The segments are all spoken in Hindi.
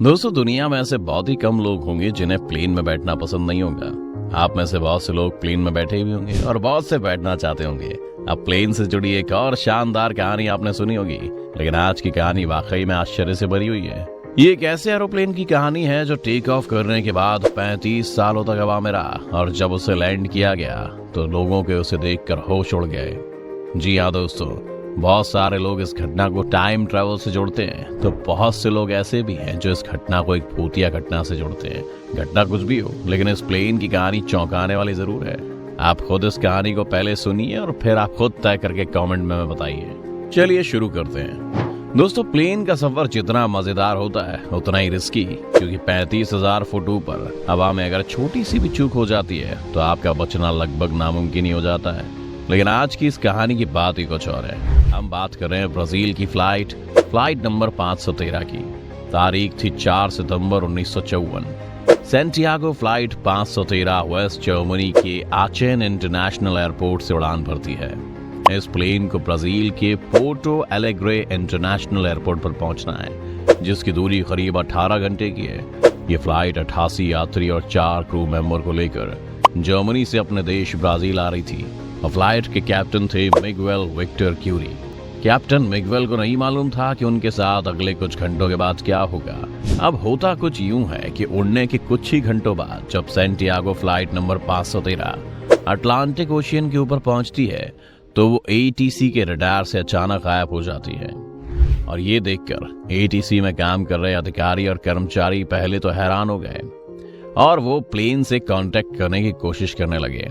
दोस्तों, दुनिया में ऐसे बहुत ही कम लोग होंगे जिन्हें प्लेन में बैठना पसंद नहीं होगा। आप में से बहुत से लोग प्लेन में बैठे भी होंगे और बहुत से बैठना चाहते होंगे। अब प्लेन से जुड़ी एक और शानदार कहानी आपने सुनी होगी, लेकिन आज की कहानी वाकई में आश्चर्य से भरी हुई है। ये एक ऐसे एरोप्लेन की कहानी है जो टेक ऑफ करने के बाद 35 सालों तक हवा में रहा, और जब उसे लैंड किया गया तो लोगों के उसे देखकर होश उड़ गए। जी हाँ दोस्तों, बहुत सारे लोग इस घटना को टाइम ट्रैवल से जोड़ते हैं, तो बहुत से लोग ऐसे भी हैं जो इस घटना को एक भूतिया घटना से जोड़ते हैं। घटना कुछ भी हो, लेकिन इस प्लेन की कहानी चौंकाने वाली जरूर है। आप खुद इस कहानी को पहले सुनिए और फिर आप खुद तय करके कमेंट में बताइए। चलिए शुरू करते हैं। दोस्तों, प्लेन का सफर जितना मजेदार होता है उतना ही रिस्की, क्योंकि 35,000 फुट ऊपर हवा में अगर छोटी सी भी चूक हो जाती है तो आपका बचना लगभग नामुमकिन ही हो जाता है। लेकिन आज की इस कहानी की बात ही कुछ और है। हम बात कर रहे हैं ब्राजील की फ्लाइट नंबर 513 की। तारीख थी 4 सितंबर 1954। सैंटियागो फ्लाइट 513 वेस्ट जर्मनी के आचेन इंटरनेशनल एयरपोर्ट से उड़ान भरती है। इस प्लेन को ब्राजील के पोर्टो एलेग्रे इंटरनेशनल एयरपोर्ट पर पहुंचना है, जिसकी दूरी करीब 18 घंटे की है। ये फ्लाइट 88 यात्री और 4 क्रू मेंबर को लेकर जर्मनी से अपने देश ब्राजील आ रही थी। फ्लाइट के कैप्टन थे Miguel Victor Curie. Captain Miguel को नहीं मालूम था कि उनके साथ अगले कुछ घंटों के बाद क्या होगा। अब होता कुछ यूं है कि उड़ने के कुछ ही घंटों बाद जब Santiago flight number 513 Atlantic ocean के ऊपर पहुंचती है तो वो एटीसी के रडार से अचानक गायब हो जाती है। और ये देखकर एटीसी में काम कर रहे अधिकारी और कर्मचारी पहले तो हैरान हो गए और वो प्लेन से कांटेक्ट करने की कोशिश करने लगे।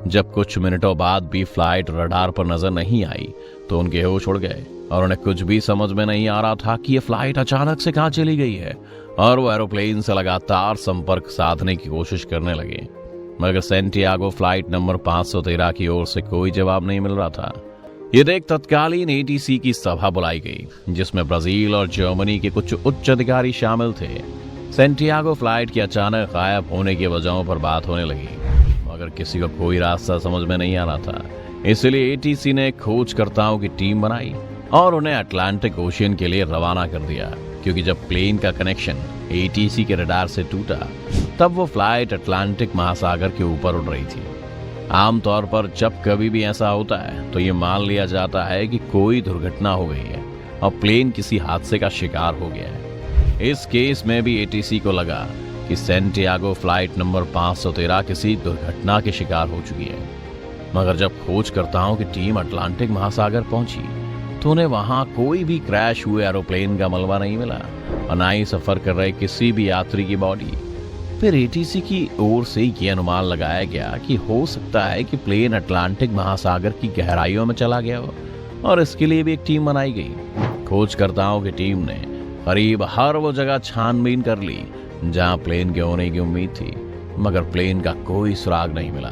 जब कुछ मिनटों बाद भी फ्लाइट रडार पर नजर नहीं आई तो उनके होश उड़ गए और उन्हें कुछ भी समझ में नहीं आ रहा था कि ये फ्लाइट अचानक से कहां चली गई है, और वो एरोप्लेन से लगातार संपर्क साधने की कोशिश करने लगे। मगर सैंटियागो फ्लाइट नंबर 513 की ओर से कोई जवाब नहीं मिल रहा था। ये देख तत्कालीन एटीसी की सभा बुलाई गई, जिसमें ब्राजील और जर्मनी के कुछ उच्च अधिकारी शामिल थे। सैंटियागो फ्लाइट के अचानक गायब होने की वजहों पर बात होने लगी, मगर किसी को कोई रास्ता समझ में नहीं आ रहा था। इसलिए एटीसी ने खोजकर्ताओं की टीम बनाई और उन्हें अटलांटिक ओशियन के लिए रवाना कर दिया, क्योंकि जब प्लेन का कनेक्शन एटीसी के रडार से टूटा तब वो फ्लाइट अटलांटिक महासागर के ऊपर उड़ रही थी। आमतौर पर जब कभी भी ऐसा होता है तो ये मान लिया जाता है कि कोई दुर्घटना हो गई है और प्लेन किसी हादसे का शिकार हो गया है। इस केस में भी एटीसी को लगा कि सैंटियागो फ्लाइट नंबर 513 किसी दुर्घटना के शिकार हो चुकी है। मगर जब खोजकर्ताओं की टीम अटलांटिक महासागर पहुंची तो उन्हें वहां कोई भी क्रैश हुए एरोप्लेन का मलबा नहीं मिला और न ही सफर कर रहे किसी भी यात्री की बॉडी। फिर एटीसी की ओर से ये अनुमान लगाया गया कि हो सकता है कि प्लेन अटलांटिक महासागर की गहराइयों में चला गया हो, और इसके लिए भी एक टीम बनाई गई। खोजकर्ताओं की टीम ने करीब हर वो जगह छानबीन कर ली जहां प्लेन के होने की उम्मीद थी, मगर प्लेन का कोई सुराग नहीं मिला।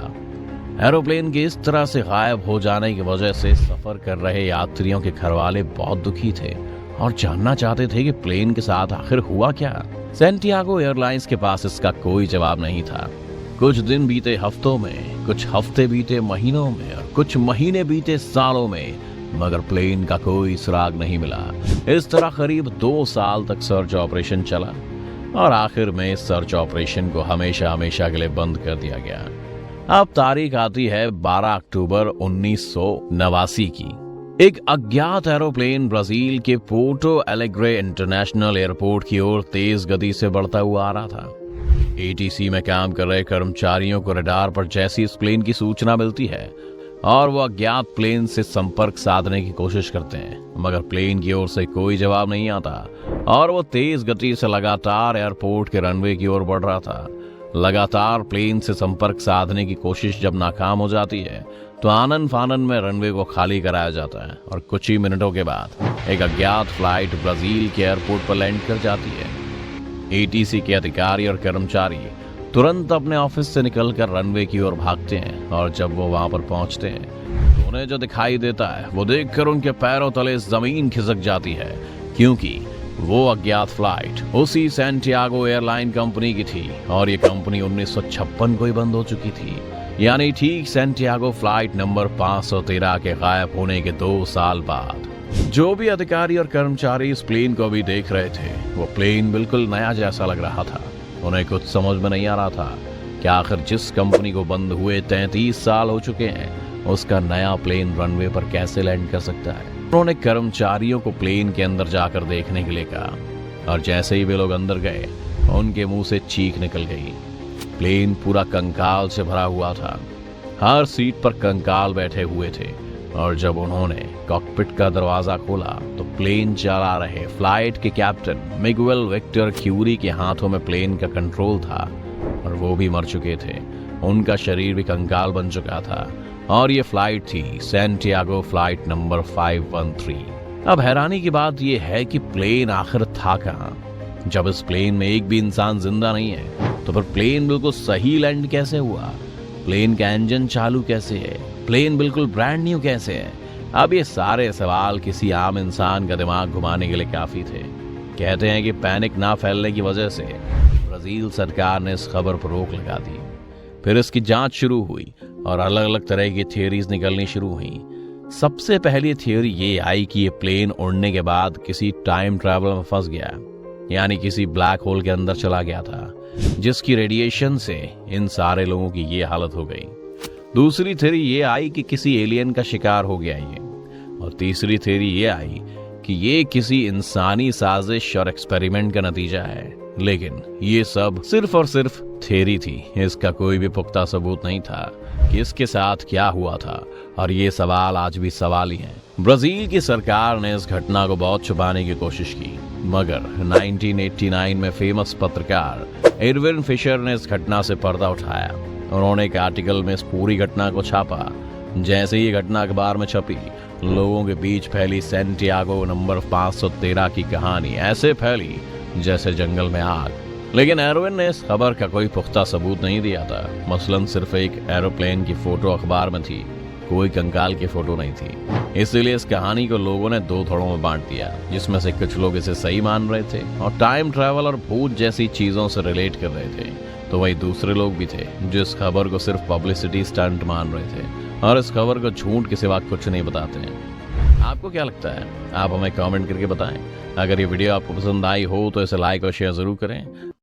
एरोप्लेन के इस तरह से गायब हो जाने की वजह से सफर कर रहे यात्रियों के घरवाले बहुत दुखी थे और जानना चाहते थे कि प्लेन के साथ आखिर हुआ क्या। सैंटियागो एयरलाइंस के पास इसका कोई जवाब नहीं था। कुछ दिन बीते हफ्तों में, कुछ हफ्ते बीते महीनों में और कुछ महीने बीते सालों में, मगर प्लेन का कोई सुराग नहीं मिला। इस तरह करीब 2 साल तक सर्च ऑपरेशन चला और आखिर में इस सर्च ऑपरेशन को हमेशा हमेशा के लिए बंद कर दिया गया। अब तारीख आती है 12 अक्टूबर 1989 की। एक अज्ञात एरोप्लेन ब्राजील के पोर्टो एलेग्रे इंटरनेशनल एयरपोर्ट की ओर तेज गति से बढ़ता हुआ आ रहा था। एटीसी में काम कर रहे कर्मचारियों को रडार पर जैसी इस प्लेन की सूचना मिलती है और वो अज्ञात प्लेन से संपर्क साधने की कोशिश करते हैं, मगर प्लेन की ओर से कोई जवाब नहीं आता और वो तेज गति से लगातार एयरपोर्ट के रनवे की ओर बढ़ रहा था। लगातार प्लेन से संपर्क साधने की कोशिश जब नाकाम हो जाती है तो आनन फानन में रनवे को खाली कराया जाता है और कुछ ही मिनटों के बाद एक अज्ञात फ्लाइट ब्राजील के एयरपोर्ट पर लैंड कर जाती है। एटीसी के अधिकारी और कर्मचारी तुरंत अपने ऑफिस से निकलकर रनवे की ओर भागते हैं और जब वो वहां पर पहुंचते हैं तो उन्हें जो दिखाई देता है वो देखकर उनके पैरों तले जमीन खिसक जाती है, क्योंकि वो अज्ञात फ्लाइट उसी सैंटियागो एयरलाइन कंपनी की थी और ये कंपनी 1956 को ही बंद हो चुकी थी। यानी ठीक सैंटियागो फ्लाइट नंबर 513 के गायब होने के 2 साल बाद जो भी अधिकारी और कर्मचारी इस प्लेन को अभी देख रहे थे, वो प्लेन बिल्कुल नया जैसा लग रहा था। उन्हें कुछ समझ में नहीं आ रहा था कि आखिर जिस कंपनी को बंद हुए 33 साल हो चुके हैं, उसका नया प्लेन रनवे पर कैसे लैंड कर सकता है। उन्होंने कर्मचारियों को प्लेन के अंदर जाकर देखने के लिए कहा, और जैसे ही वे लोग अंदर गए, उनके मुंह से चीख निकल गई। प्लेन पूरा कंकाल से भरा हुआ था। हर सीट पर कंकाल बैठे हुए थे, और जब उन्होंने कॉकपिट का दरवाजा खोला तो प्लेन चला रहे फ्लाइट के कैप्टन मिगुएल विक्टर क्यूरी के हाथों में प्लेन का कंट्रोल था, और वो भी मर चुके थे। उनका शरीर भी कंकाल बन चुका था, और ये फ्लाइट थी सैंटियागो फ्लाइट नंबर 513। अब हैरानी की बात यह है कि प्लेन आखिर था कहां? जब इस प्लेन में एक भी इंसान जिंदा नहीं है, तो फिर प्लेन बिल्कुल सही लैंड कैसे हुआ? प्लेन का इंजन चालू कैसे है? प्लेन बिल्कुल ब्रांड न्यू कैसे है? अब ये सारे सवाल किसी आम इंसान का दिमाग घुमाने के लिए काफी थे। कहते हैं कि पैनिक ना फैलने की वजह से ब्राजील सरकार ने इस खबर पर रोक लगा दी। फिर इसकी जांच शुरू हुई और अलग अलग तरह की थियरीज निकलनी शुरू हुई। सबसे पहली थियरी ये आई कि ये प्लेन उड़ने के बाद किसी टाइम ट्रैवल में फंस गया, यानी किसी ब्लैक होल के अंदर चला गया था, जिसकी रेडिएशन से इन सारे लोगों की ये हालत हो गई। दूसरी थ्योरी ये आई कि किसी एलियन का शिकार हो गया ये, और तीसरी थ्योरी ये आई कि ये किसी इंसानी साजिश और एक्सपेरिमेंट का नतीजा है। लेकिन ये सब सिर्फ और सिर्फ थ्योरी थी, इसका कोई भी पुख्ता सबूत नहीं था कि इसके साथ क्या हुआ था, और ये सवाल आज भी सवाल ही हैं। ब्राजील की सरकार ने इस घटना को बहुत छुपाने की कोशिश की, मगर 1989 में फेमस पत्रकार एडविन फिशर ने इस घटना से पर्दा उठाया। उन्होंने एक आर्टिकल में इस पूरी घटना को छापा। जैसे ही घटना अखबार में छपी, लोगों के बीच फैली सैंटियागो नंबर 513 की कहानी ऐसे फैली जैसे जंगल में आग। लेकिन एडविन ने इस खबर का कोई पुख्ता सबूत नहीं दिया था। मसलन सिर्फ एक एरोप्लेन की फोटो अखबार में थी, कोई कंकाल की फोटो नहीं थी। इसलिए इस कहानी को लोगों ने दो थोड़ों में बांट दिया, जिसमें से कुछ लोग इसे सही मान रहे थे और टाइम ट्रैवल और भूत जैसी चीजों से रिलेट कर रहे थे, तो वही दूसरे लोग भी थे जो इस खबर को सिर्फ पब्लिसिटी स्टंट मान रहे थे और इस खबर को झूठ के सिवा कुछ नहीं बताते हैं। आपको क्या लगता है? आप हमें कमेंट करके बताएं। अगर ये वीडियो आपको पसंद आई हो तो इसे लाइक और शेयर जरूर करें।